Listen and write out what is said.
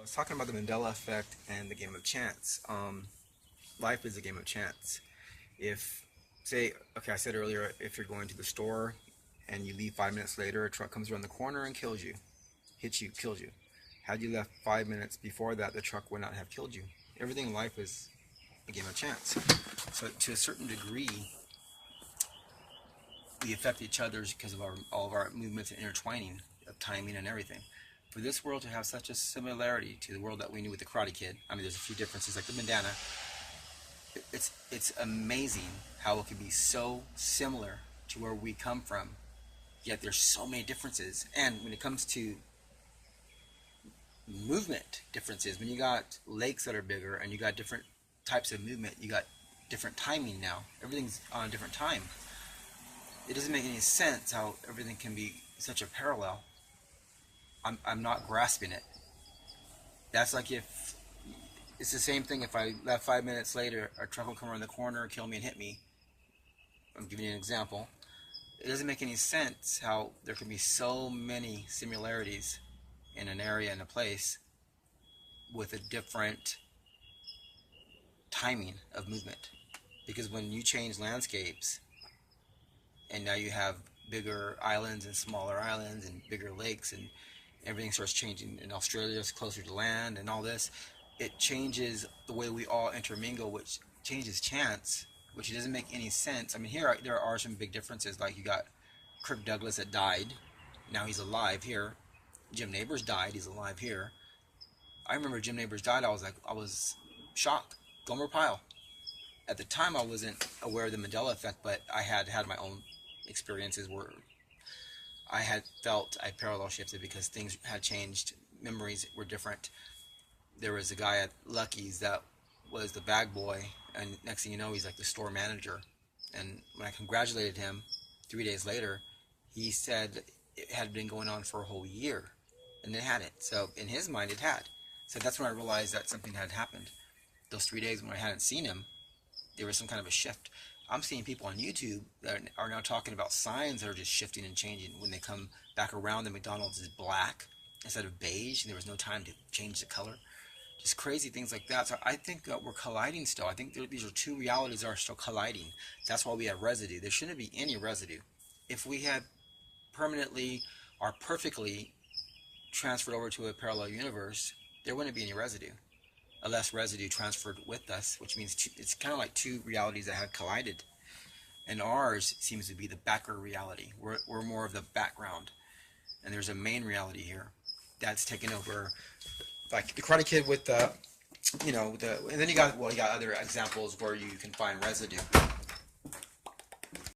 I was talking about the Mandela effect and the game of chance. Life is a game of chance. If, say, okay, I said earlier, if you're going to the store and you leave 5 minutes later, a truck comes around the corner and kills you, hits you, kills you. Had you left 5 minutes before that, the truck would not have killed you. Everything in life is a game of chance. So, to a certain degree, we affect each other because of all of our movements and intertwining of timing and everything. For this world to have such a similarity to the world that we knew with the Karate Kid, I mean, there's a few differences, like the bandana. It's amazing how it can be so similar to where we come from, yet there's so many differences. And when it comes to movement differences, when you got lakes that are bigger and you got different types of movement, you got different timing now. Everything's on a different time. It doesn't make any sense how everything can be such a parallel. I'm not grasping it. That's like if it's the same thing if I left 5 minutes later, a truck will come around the corner, kill me, and hit me. I'm giving you an example. It doesn't make any sense how there can be so many similarities in an area and a place with a different timing of movement. Because when you change landscapes and now you have bigger islands and smaller islands and bigger lakes and everything starts changing, and Australia is closer to land and all this, it changes the way we all intermingle, which changes chance, which doesn't make any sense. I mean, here there are some big differences. Like you got Kirk Douglas that died, now he's alive here. Jim Neighbors died, he's alive here. I remember Jim Neighbors died, I was shocked. Gomer Pyle. At the time, I wasn't aware of the Mandela effect, but I had my own experiences where I had felt I parallel shifted because things had changed, memories were different. There was a guy at Lucky's that was the bag boy, and next thing you know, he's like the store manager. And when I congratulated him 3 days later, he said it had been going on for a whole year, and it hadn't. So in his mind, it had. So that's when I realized that something had happened. Those 3 days when I hadn't seen him, there was some kind of a shift. I'm seeing people on YouTube that are now talking about signs that are just shifting and changing. When they come back around, the McDonald's is black instead of beige, and there was no time to change the color. Just crazy things like that. So I think we're colliding still. I think these are two realities that are still colliding. That's why we have residue. There shouldn't be any residue. If we had permanently or perfectly transferred over to a parallel universe, there wouldn't be any residue. A less residue transferred with us, which means it's kind of like two realities that have collided. And ours seems to be the backer reality. We're more of the background. And there's a main reality here that's taken over. Like the Karate Kid with and then you got other examples where you can find residue.